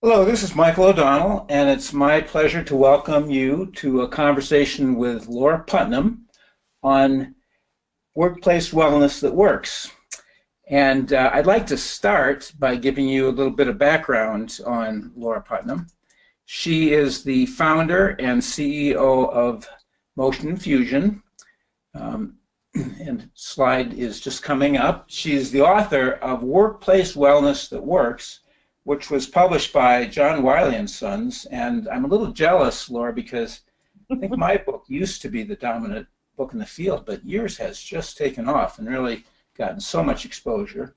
Hello, this is Michael O'Donnell, and it's my pleasure to welcome you to a conversation with Laura Putnam on workplace wellness that works. And I'd like to start by giving you a little bit of background on Laura Putnam. She is the founder and CEO of Motion Infusion, and slide is just coming up. She's the author of Workplace Wellness That Works, which was published by John Wiley and Sons. And I'm a little jealous, Laura, because I think my book used to be the dominant book in the field, but yours has just taken off and really gotten so much exposure.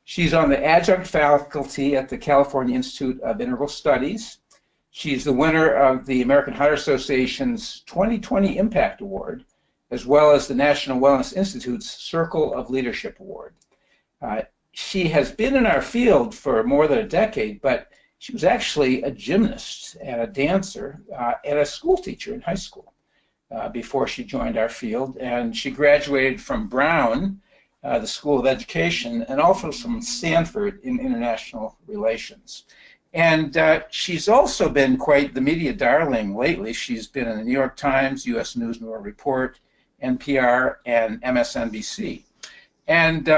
She's on the adjunct faculty at the California Institute of Integral Studies. She's the winner of the American Heart Association's 2020 Impact Award, as well as the National Wellness Institute's Circle of Leadership Award. She has been in our field for more than a decade, but she was actually a gymnast and a dancer and a school teacher in high school before she joined our field. And she graduated from Brown, the School of Education, and also from Stanford in international relations. And she's also been quite the media darling lately. She's been in the New York Times, U.S. News and World Report, NPR, and MSNBC. And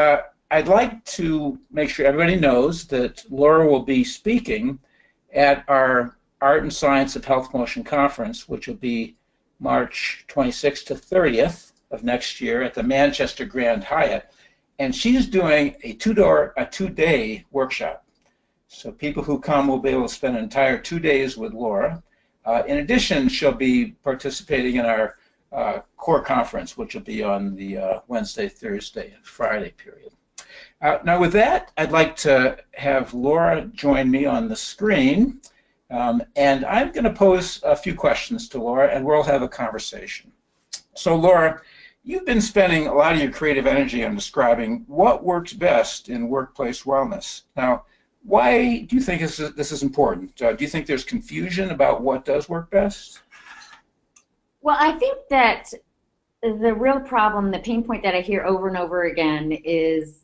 I'd like to make sure everybody knows that Laura will be speaking at our Art and Science of Health Motion Conference, which will be March 26th to 30th of next year at the Manchester Grand Hyatt. And she's doing a two-day workshop. So people who come will be able to spend an entire 2 days with Laura. In addition, she'll be participating in our core conference, which will be on the Wednesday, Thursday, and Friday period. Now with that, I'd like to have Laura join me on the screen, and I'm going to pose a few questions to Laura, and we'll have a conversation. So Laura, you've been spending a lot of your creative energy on describing what works best in workplace wellness. Now, why do you think this is important? Do you think there's confusion about what does work best? Well, I think that the real problem, the pain point that I hear over and over again is,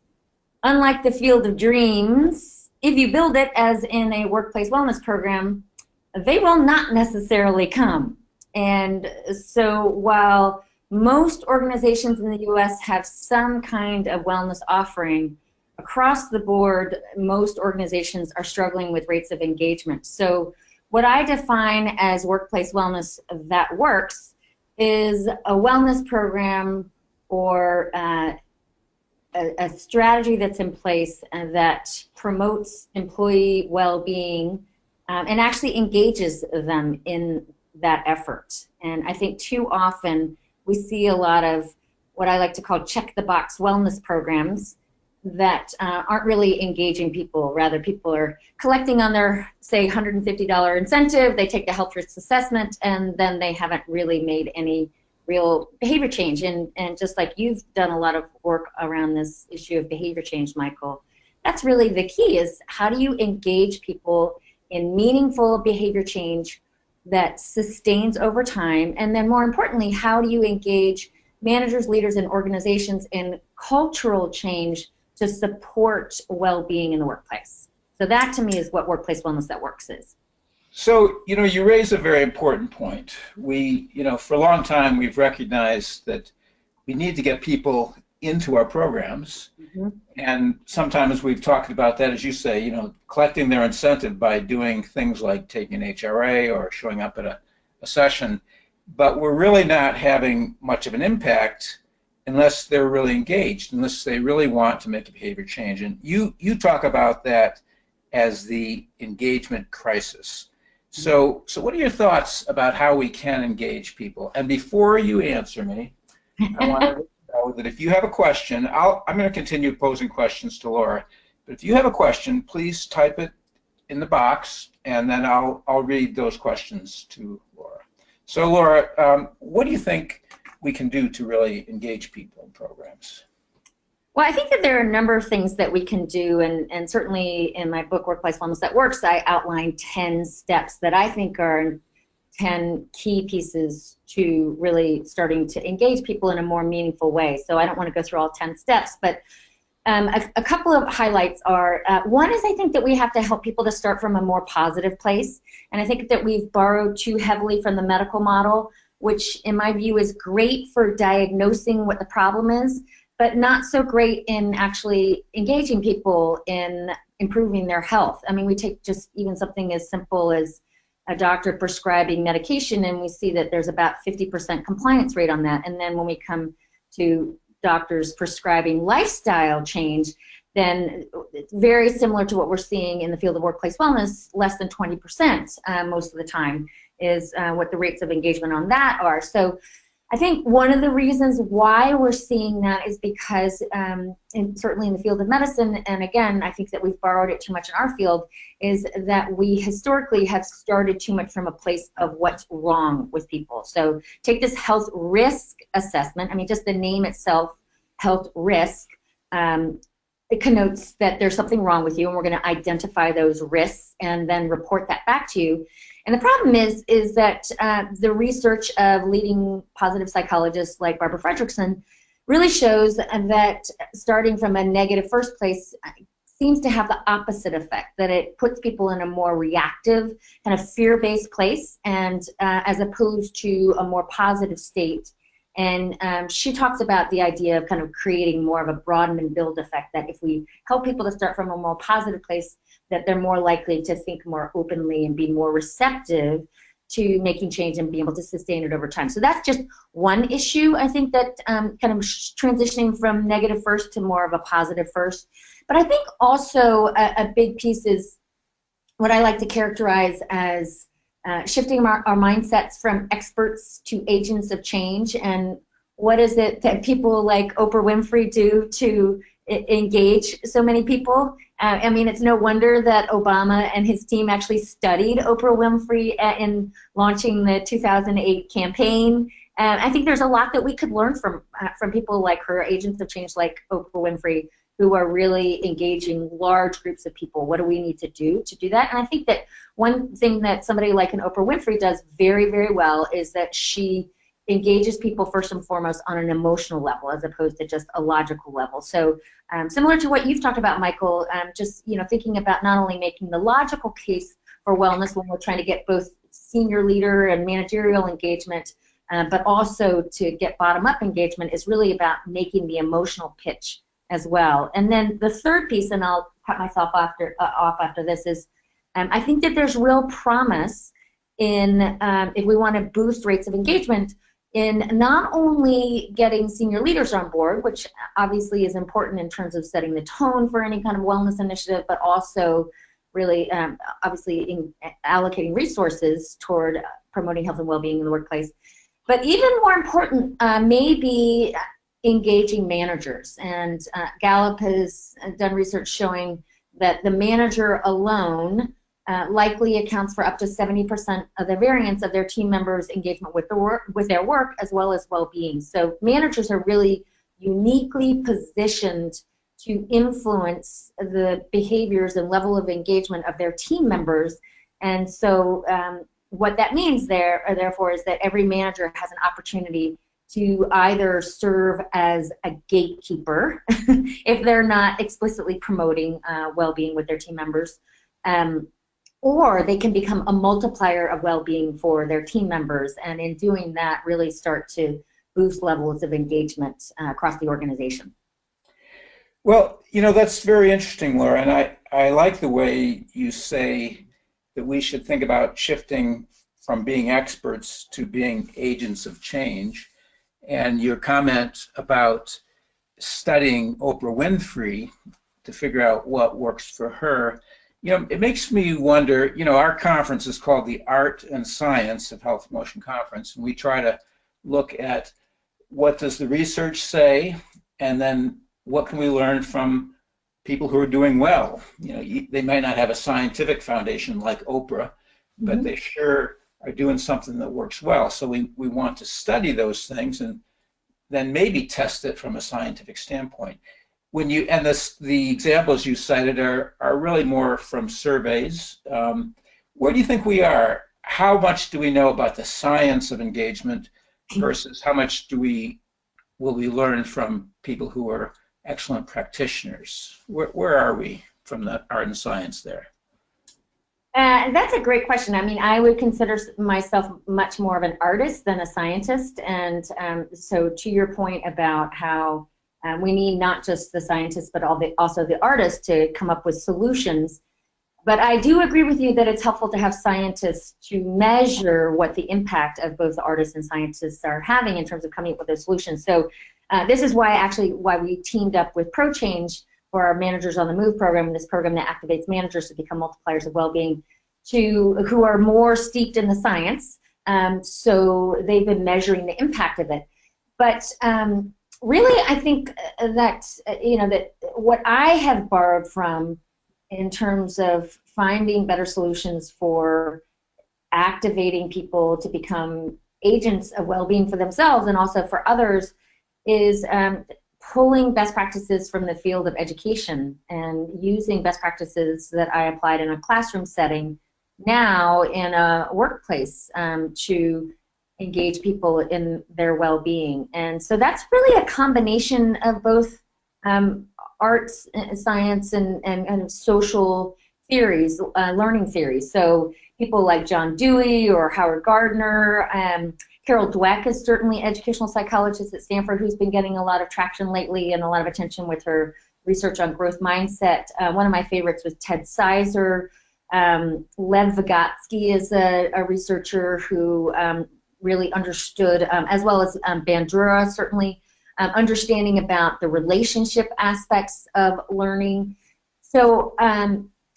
unlike the field of dreams, if you build it as in a workplace wellness program, they will not necessarily come. And so while most organizations in the US have some kind of wellness offering, across the board, most organizations are struggling with rates of engagement. So what I define as workplace wellness that works is a wellness program or a strategy that's in place that promotes employee well-being and actually engages them in that effort. And I think too often we see a lot of what I like to call check-the-box wellness programs that aren't really engaging people. Rather, people are collecting on their, say, $150 incentive, they take the health risk assessment, and then they haven't really made any real behavior change. And just like you've done a lot of work around this issue of behavior change, Michael, that's really the key, is how do you engage people in meaningful behavior change that sustains over time? And then more importantly, how do you engage managers, leaders, and organizations in cultural change to support well-being in the workplace? So that to me is what workplace wellness that works is. So, you raise a very important point. We, for a long time, we've recognized that we need to get people into our programs. Mm-hmm. And sometimes we've talked about that, as you say, collecting their incentive by doing things like taking an HRA or showing up at a session. But we're really not having much of an impact unless they're really engaged, unless they really want to make a behavior change. And you talk about that as the engagement crisis. So what are your thoughts about how we can engage people? And before you answer me, I want to know that if you have a question, I'm going to continue posing questions to Laura. But if you have a question, please type it in the box, and then I'll read those questions to Laura. So Laura, what do you think we can do to really engage people in programs? Well, I think that there are a number of things that we can do, and certainly in my book, Workplace Wellness That Works, I outline 10 steps that I think are 10 key pieces to really starting to engage people in a more meaningful way. So I don't want to go through all 10 steps, but A couple of highlights are, one is I think that we have to help people to start from a more positive place. And I think that we've borrowed too heavily from the medical model, which in my view is great for diagnosing what the problem is, but not so great in actually engaging people in improving their health. I mean, we take just even something as simple as a doctor prescribing medication, and we see that there's about 50% compliance rate on that. And then when we come to doctors prescribing lifestyle change, then it's very similar to what we're seeing in the field of workplace wellness. Less than 20% most of the time is what the rates of engagement on that are. So I think one of the reasons why we're seeing that is because, and certainly in the field of medicine, and again, I think that we've borrowed it too much in our field, is that we historically have started too much from a place of what's wrong with people. So take this health risk assessment. I mean, just the name itself, health risk, it connotes that there's something wrong with you, and we're going to identify those risks and then report that back to you. And the problem is that the research of leading positive psychologists like Barbara Fredrickson really shows that starting from a negative first place seems to have the opposite effect, that it puts people in a more reactive, kind of fear-based place, and as opposed to a more positive state. And she talks about the idea of kind of creating more of a broaden and build effect, that if we help people to start from a more positive place, that they're more likely to think more openly and be more receptive to making change and be able to sustain it over time. So that's just one issue, I think, that kind of transitioning from negative first to more of a positive first. But I think also a big piece is what I like to characterize as shifting our mindsets from experts to agents of change. And what is it that people like Oprah Winfrey do to engage so many people? I mean, it's no wonder that Obama and his team actually studied Oprah Winfrey in launching the 2008 campaign. I think there's a lot that we could learn from people like her, agents of change like Oprah Winfrey, who are really engaging large groups of people. What do we need to do that? And I think that one thing that somebody like an Oprah Winfrey does very, very well is that she engages people first and foremost on an emotional level as opposed to just a logical level. So similar to what you've talked about, Michael, just thinking about not only making the logical case for wellness when we're trying to get both senior leader and managerial engagement, but also to get bottom-up engagement is really about making the emotional pitch as well. And then the third piece, and I'll cut myself off after this, is I think that there's real promise in, if we want to boost rates of engagement, in not only getting senior leaders on board, which obviously is important in terms of setting the tone for any kind of wellness initiative, but also really obviously in allocating resources toward promoting health and well-being in the workplace. But even more important may be engaging managers. And Gallup has done research showing that the manager alone likely accounts for up to 70% of the variance of their team members' engagement with their work as well as well-being. So managers are really uniquely positioned to influence the behaviors and level of engagement of their team members. And so what that means therefore is that every manager has an opportunity to either serve as a gatekeeper if they're not explicitly promoting well-being with their team members, or they can become a multiplier of well-being for their team members, and in doing that really start to boost levels of engagement across the organization. Well, that's very interesting, Laura, and I like the way you say that we should think about shifting from being experts to being agents of change. And your comment about studying Oprah Winfrey to figure out what works for her, it makes me wonder, our conference is called the Art and Science of Health Motion Conference, and we try to look at what does the research say, and then what can we learn from people who are doing well. They might not have a scientific foundation like Oprah, but they sure are doing something that works well. So we want to study those things and then maybe test it from a scientific standpoint. The examples you cited are really more from surveys. Where do you think we are? How much do we know about the science of engagement versus how much will we learn from people who are excellent practitioners? Where are we from the art and science there? That's a great question. I mean, I would consider myself much more of an artist than a scientist. And so to your point about how we need not just the scientists, but also the artists to come up with solutions. But I do agree with you that it's helpful to have scientists to measure what the impact of both the artists and scientists are having in terms of coming up with a solution. So this is why we teamed up with ProChange for our Managers on the Move program, this program that activates managers to become multipliers of well-being, who are more steeped in the science. So they've been measuring the impact of it. But really, I think that that what I have borrowed from in terms of finding better solutions for activating people to become agents of well-being for themselves and also for others is pulling best practices from the field of education and using best practices that I applied in a classroom setting now in a workplace to engage people in their well-being. And so that's really a combination of both arts, science, and social theories, learning theories. So people like John Dewey or Howard Gardner. Carol Dweck is certainly an educational psychologist at Stanford who's been getting a lot of traction lately and a lot of attention with her research on growth mindset. One of my favorites was Ted Sizer. Lev Vygotsky is a researcher who really understood, as well as Bandura, certainly, understanding about the relationship aspects of learning. So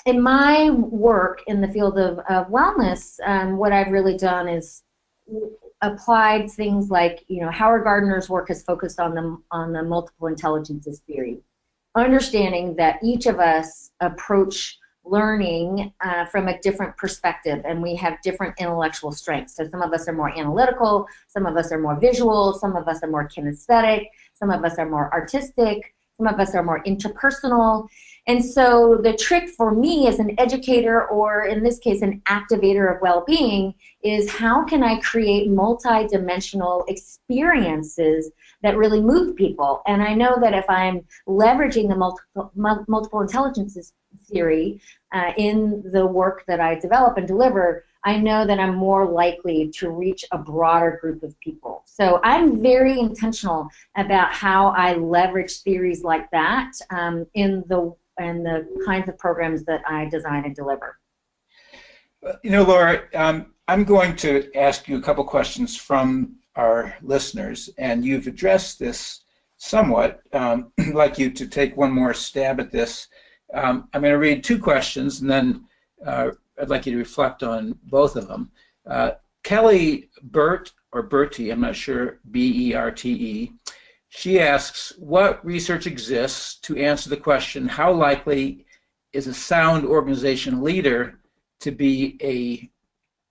in my work in the field of wellness, what I've really done is applied things like, Howard Gardner's work has focused on the multiple intelligences theory, understanding that each of us approach learning from a different perspective, and we have different intellectual strengths. So some of us are more analytical, some of us are more visual, some of us are more kinesthetic, some of us are more artistic, some of us are more interpersonal. And so the trick for me as an educator, or in this case an activator of well-being, is how can I create multi-dimensional experiences that really move people? And I know that if I'm leveraging the multiple intelligences theory in the work that I develop and deliver, I know that I'm more likely to reach a broader group of people. So I'm very intentional about how I leverage theories like that in the kinds of programs that I design and deliver. Laura, I'm going to ask you a couple questions from our listeners, and you've addressed this somewhat. I'd like you to take one more stab at this. I'm going to read two questions, and then I'd like you to reflect on both of them. Kelly Burt, or Bertie, I'm not sure, B-E-R-T-E, she asks, what research exists to answer the question, how likely is a sound organization leader to be a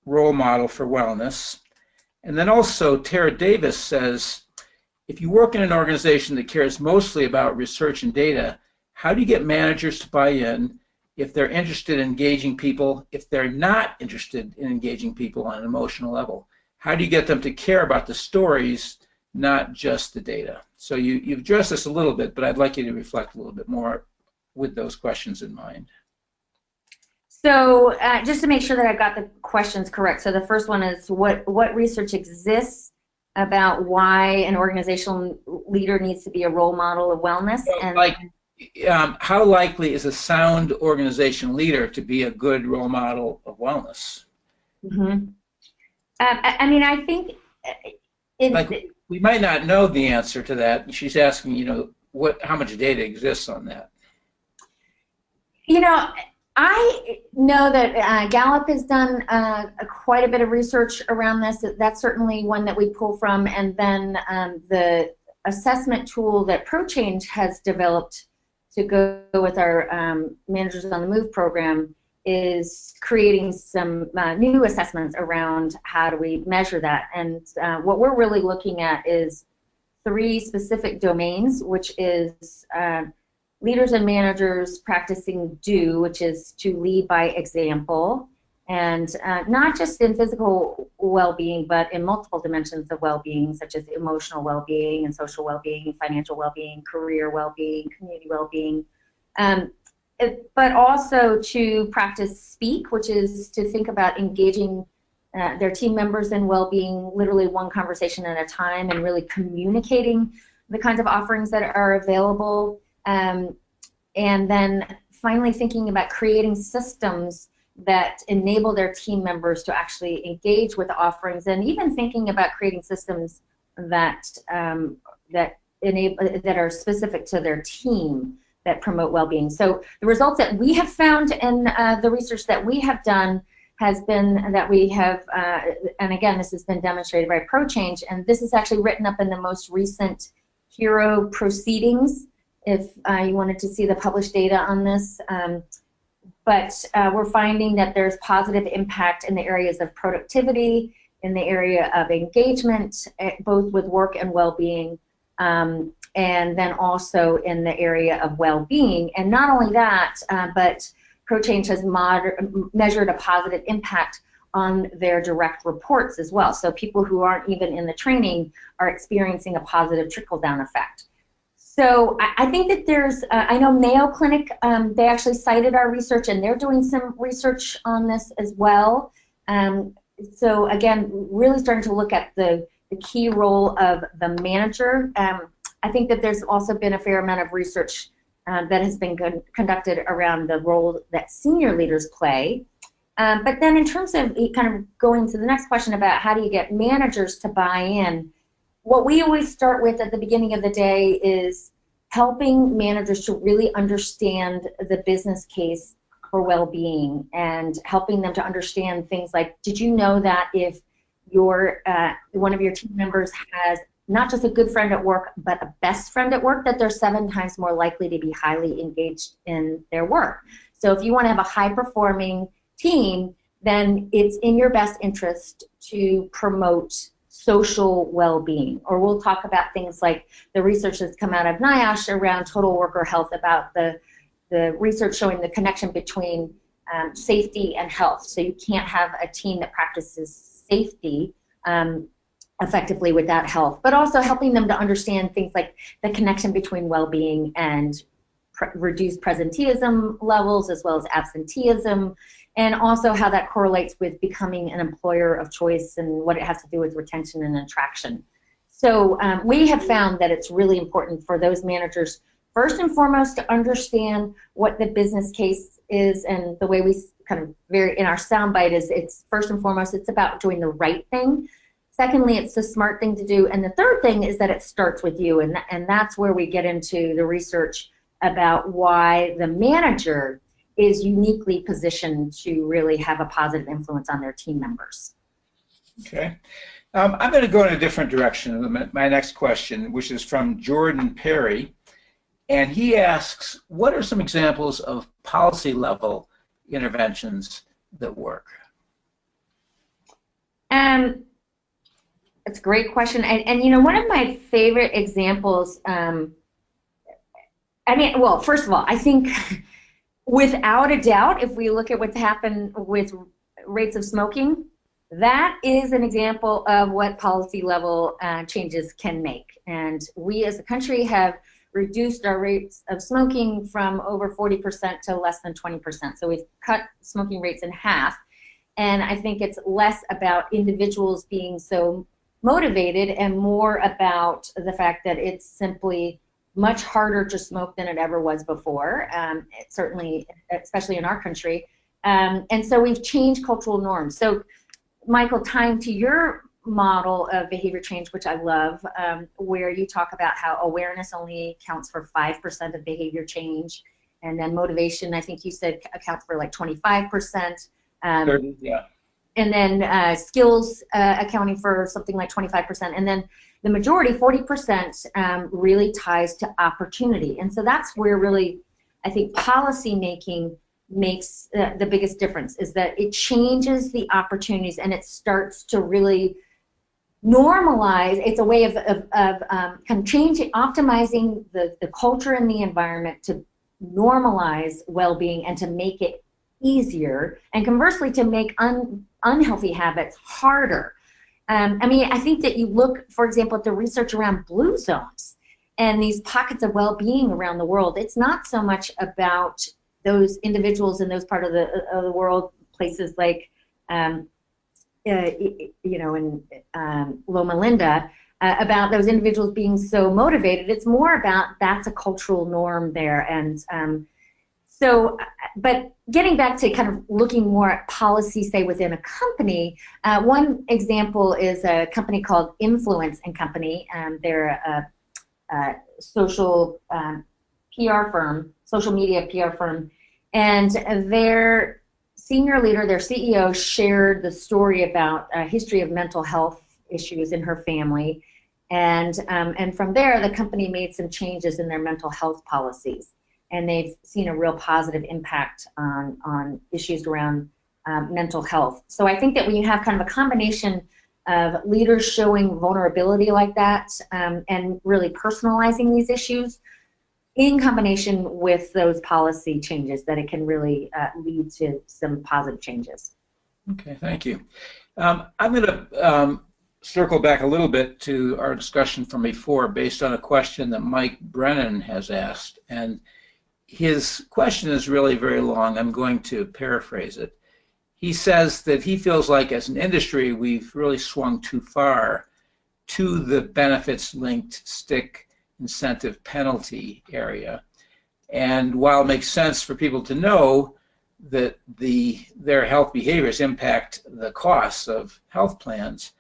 role model for wellness? And then also, Tara Davis says, if you work in an organization that cares mostly about research and data, how do you get managers to buy in if they're interested in engaging people, if they're not interested in engaging people on an emotional level? How do you get them to care about the stories, not just the data? So you've addressed this a little bit, but I'd like you to reflect a little bit more with those questions in mind. So just to make sure that I've got the questions correct, so the first one is what research exists about why an organizational leader needs to be a role model of wellness? So, and how likely is a sound organization leader to be a good role model of wellness? Mm-hmm. I mean, I think we might not know the answer to that. She's asking, how much data exists on that? I know that Gallup has done quite a bit of research around this. That's certainly one that we pull from. And then the assessment tool that ProChange has developed to go with our Managers on the Move program is creating some new assessments around how do we measure that. And what we're really looking at is 3 specific domains, which is leaders and managers practicing do, which is to lead by example, And not just in physical well-being, but in multiple dimensions of well-being, such as emotional well-being and social well-being, financial well-being, career well-being, community well-being. But also to practice speak, which is to think about engaging their team members in well-being, literally one conversation at a time, and really communicating the kinds of offerings that are available. And then finally thinking about creating systems that enable their team members to actually engage with offerings, and even thinking about creating systems that that are specific to their team that promote well-being. So the results that we have found in the research that we have done has been that we have, and again, this has been demonstrated by ProChange, and this is actually written up in the most recent HERO proceedings, if you wanted to see the published data on this. But we're finding that there's positive impact in the areas of productivity, in the area of engagement, both with work and well-being, and then also in the area of well-being. And not only that, but ProChange has measured a positive impact on their direct reports as well. So people who aren't even in the training are experiencing a positive trickle-down effect. So I think that there's, I know Mayo Clinic, they actually cited our research, and they're doing some research on this as well. So again, really starting to look at the key role of the manager. I think that there's also been a fair amount of research that has been conducted around the role that senior leaders play. But then in terms of kind of going to the next question about how do you get managers to buy in, what we always start with at the beginning of the day is helping managers to really understand the business case for well-being, and helping them to understand things like, did you know that if your one of your team members has not just a good friend at work, but a best friend at work, that they're 7 times more likely to be highly engaged in their work. So if you want to have a high-performing team, then it's in your best interest to promote social well-being. Or we'll talk about things like the research that's come out of NIOSH around total worker health, about the research showing the connection between safety and health. So you can't have a team that practices safety effectively without health, but also helping them to understand things like the connection between well-being and reduced presenteeism levels, as well as absenteeism, and also how that correlates with becoming an employer of choice and what it has to do with retention and attraction. So we have found that it's really important for those managers, first and foremost, to understand what the business case is, and the way we kind of in our soundbite is, it's first and foremost, it's about doing the right thing. Secondly, it's the smart thing to do. And the third thing is that it starts with you, and that's where we get into the research about why the manager is uniquely positioned to really have a positive influence on their team members. Okay. I'm going to go in a different direction. My next question, which is from Jordan Perry, and he asks, what are some examples of policy level interventions that work? It's a great question. And you know, one of my favorite examples, I mean, well, first of all, I think without a doubt, if we look at what's happened with rates of smoking, that is an example of what policy level changes can make. And we as a country have reduced our rates of smoking from over 40% to less than 20%. So we've cut smoking rates in half. And I think it's less about individuals being so motivated and more about the fact that it's simply much harder to smoke than it ever was before, certainly, especially in our country. And so we've changed cultural norms. So Michael, tying to your model of behavior change, which I love, where you talk about how awareness only accounts for 5% of behavior change, and then motivation, I think you said, accounts for like 25%. Yeah. And then skills accounting for something like 25%. And then the majority, 40%, really ties to opportunity. And so that's where really, I think, policy making makes the biggest difference, is that it changes the opportunities and it starts to really normalize. It's a way of kind of changing, optimizing the culture and the environment to normalize well-being and to make it easier, and conversely to make unhealthy habits harder. I mean, I think that you look, for example, at the research around blue zones and these pockets of well-being around the world. It's not so much about those individuals in those part of the world, places like, you know, in Loma Linda, about those individuals being so motivated. It's more about that's a cultural norm there. And so, but getting back to kind of looking more at policy, say, within a company, one example is a company called Influence and Company. They're a social PR firm, social media PR firm, and their senior leader, their CEO, shared the story about a history of mental health issues in her family, and from there, the company made some changes in their mental health policies, and they've seen a real positive impact on issues around mental health. So I think that when you have kind of a combination of leaders showing vulnerability like that, and really personalizing these issues, in combination with those policy changes, that it can really lead to some positive changes. Okay, thank you. I'm going to circle back a little bit to our discussion from before based on a question that Mike Brennan has asked. And his question is really very long. I'm going to paraphrase it. He says that he feels like as an industry, we've really swung too far to the benefits-linked stick incentive penalty area. And while it makes sense for people to know that their health behaviors impact the costs of health plans,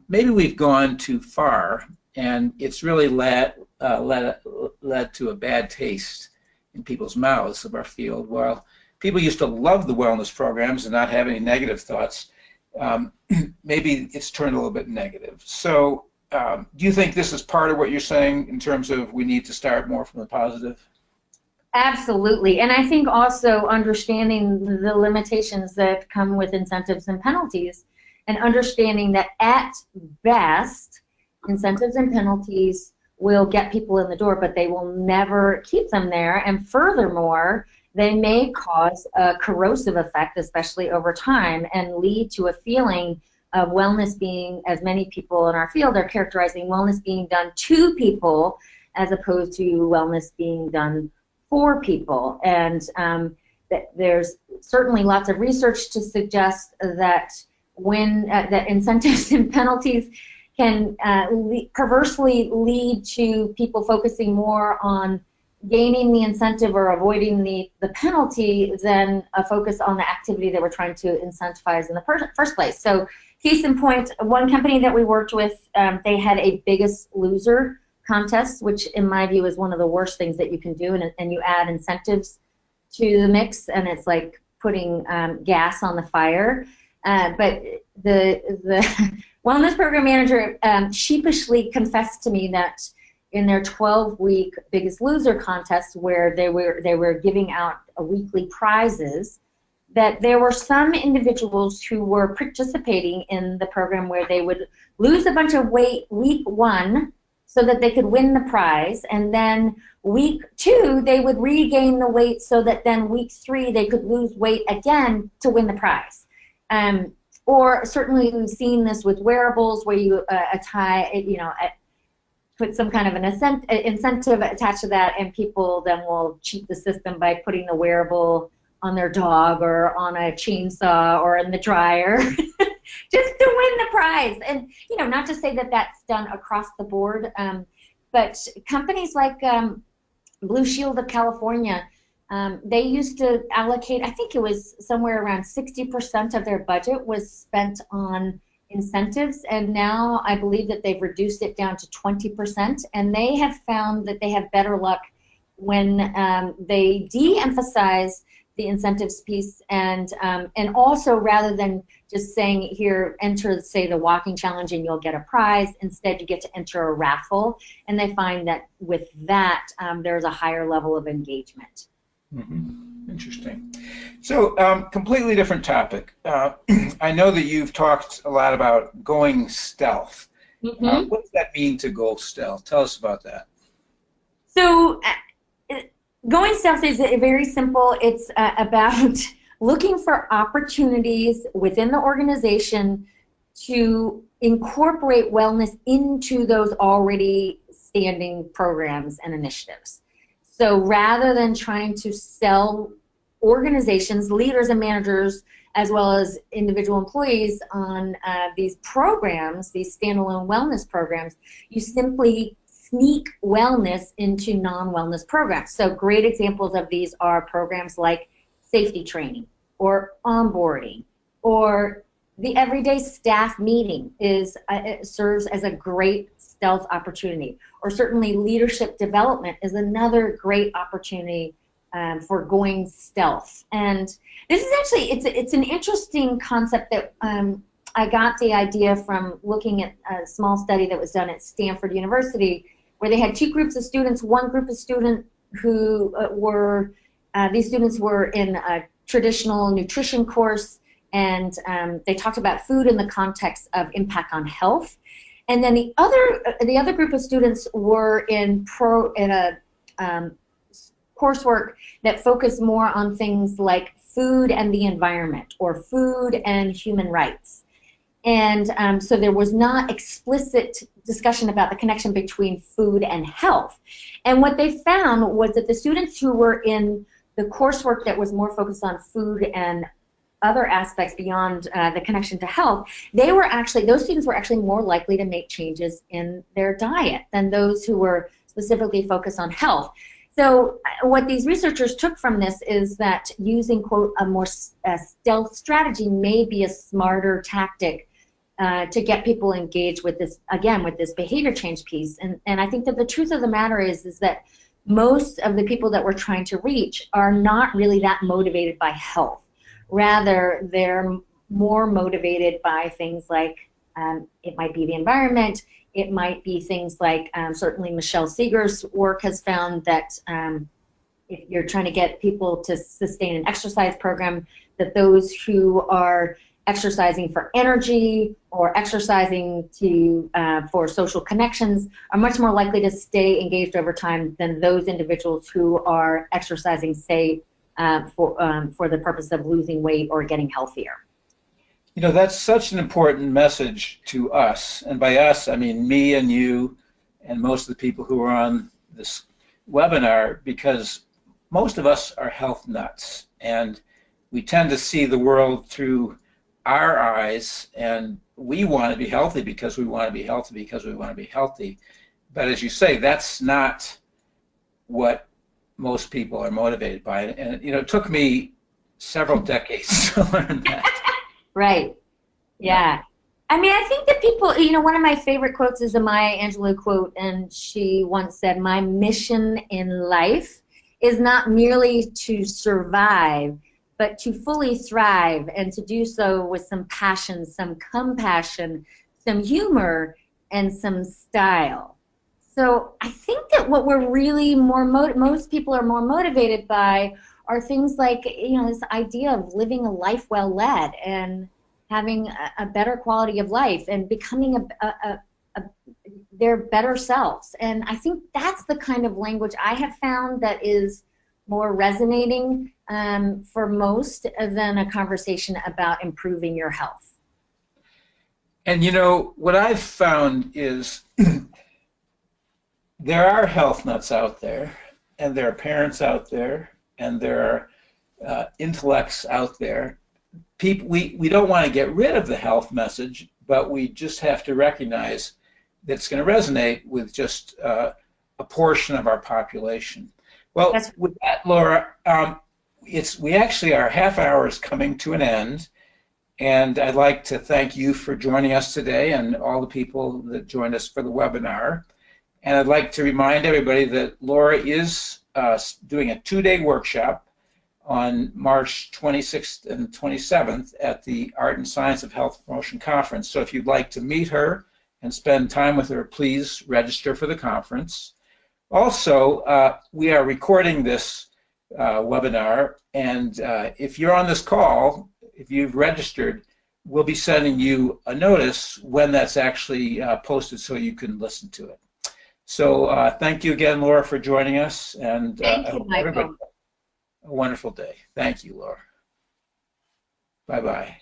maybe we've gone too far, and it's really led to a bad taste in people's mouths of our field. While people used to love the wellness programs and not have any negative thoughts, maybe it's turned a little bit negative. So do you think this is part of what you're saying in terms of we need to start more from the positive? Absolutely. And I think also understanding the limitations that come with incentives and penalties, and understanding that at best, incentives and penalties will get people in the door, but they will never keep them there. And furthermore, they may cause a corrosive effect, especially over time, and lead to a feeling of wellness being, as many people in our field are characterizing wellness being done to people as opposed to wellness being done for people. And there's certainly lots of research to suggest that when that incentives and penalties can perversely lead to people focusing more on gaining the incentive or avoiding the penalty than a focus on the activity that we're trying to incentivize in the first place. So case in point, one company that we worked with, they had a biggest loser contest, which in my view is one of the worst things that you can do, and you add incentives to the mix, and it's like putting gas on the fire. But the wellness program manager sheepishly confessed to me that in their 12-week Biggest Loser contest, where they were giving out weekly prizes, that there were some individuals who were participating in the program where they would lose a bunch of weight week 1 so that they could win the prize, and then week 2 they would regain the weight so that then week 3 they could lose weight again to win the prize. Or certainly we've seen this with wearables where you put some kind of an incentive attached to that, and people then will cheat the system by putting the wearable on their dog or on a chainsaw or in the dryer just to win the prize. And, not to say that that's done across the board, but companies like Blue Shield of California, they used to allocate, I think it was somewhere around 60% of their budget was spent on incentives, and now I believe that they've reduced it down to 20%, and they have found that they have better luck when they de-emphasize the incentives piece, and also rather than just saying, here, enter, say, the walking challenge and you'll get a prize, instead you get to enter a raffle, and they find that with that there's a higher level of engagement. Mm-hmm. Interesting. So, completely different topic. I know that you've talked a lot about going stealth. Mm-hmm. What does that mean to go stealth? Tell us about that. So, going stealth is very simple. It's about looking for opportunities within the organization to incorporate wellness into those already standing programs and initiatives. So rather than trying to sell organizations, leaders and managers, as well as individual employees on these programs, these standalone wellness programs, you simply sneak wellness into non-wellness programs. So great examples of these are programs like safety training or onboarding, or the everyday staff meeting serves as a great stealth opportunity, or certainly leadership development is another great opportunity for going stealth. And this is actually, it's an interesting concept that I got the idea from looking at a small study that was done at Stanford University, where they had two groups of students. One group of students who these students were in a traditional nutrition course, and they talked about food in the context of impact on health. And then the other group of students were in a coursework that focused more on things like food and the environment, or food and human rights. And so there was not explicit discussion about the connection between food and health. And what they found was that the students who were in the coursework that was more focused on food and other aspects beyond the connection to health, those students were actually more likely to make changes in their diet than those who were specifically focused on health. So what these researchers took from this is that using, quote, a more stealth strategy may be a smarter tactic to get people engaged with this, again, with this behavior change piece. And I think that the truth of the matter is that most of the people that we're trying to reach are not really that motivated by health. Rather, they're more motivated by things like, it might be the environment, it might be things like, certainly Michelle Seeger's work has found that if you're trying to get people to sustain an exercise program, that those who are exercising for energy or exercising for social connections are much more likely to stay engaged over time than those individuals who are exercising, say, for the purpose of losing weight or getting healthier. You know, that's such an important message to us. And by us, I mean me and you and most of the people who are on this webinar, because most of us are health nuts. And we tend to see the world through our eyes, and we want to be healthy because we want to be healthy because we want to be healthy. But as you say, that's not what most people are motivated by. And, you know, it took me several decades to learn that. Right. Yeah. I mean, I think that people, you know, one of my favorite quotes is a Maya Angelou quote, and she once said, "My mission in life is not merely to survive, but to fully thrive, and to do so with some passion, some compassion, some humor, and some style." So I think that what we're really most people are more motivated by are things like, you know, this idea of living a life well led and having a better quality of life and becoming their better selves. And I think that's the kind of language I have found that is more resonating for most than a conversation about improving your health. And you know, what I've found is there are health nuts out there, and there are parents out there, and there are intellects out there. People, we don't want to get rid of the health message, but we just have to recognize that it's going to resonate with just a portion of our population. Well, with that, Laura, we actually, our half hour is coming to an end, and I'd like to thank you for joining us today and all the people that joined us for the webinar. And I'd like to remind everybody that Laura is doing a 2-day workshop on March 26th and 27th at the Art and Science of Health Promotion Conference. So if you'd like to meet her and spend time with her, please register for the conference. Also, we are recording this webinar, and if you're on this call, if you've registered, we'll be sending you a notice when that's actually posted so you can listen to it. So thank you again, Laura, for joining us, and thank you, Michael. everybody a wonderful day. Thank you, Laura. Bye-bye.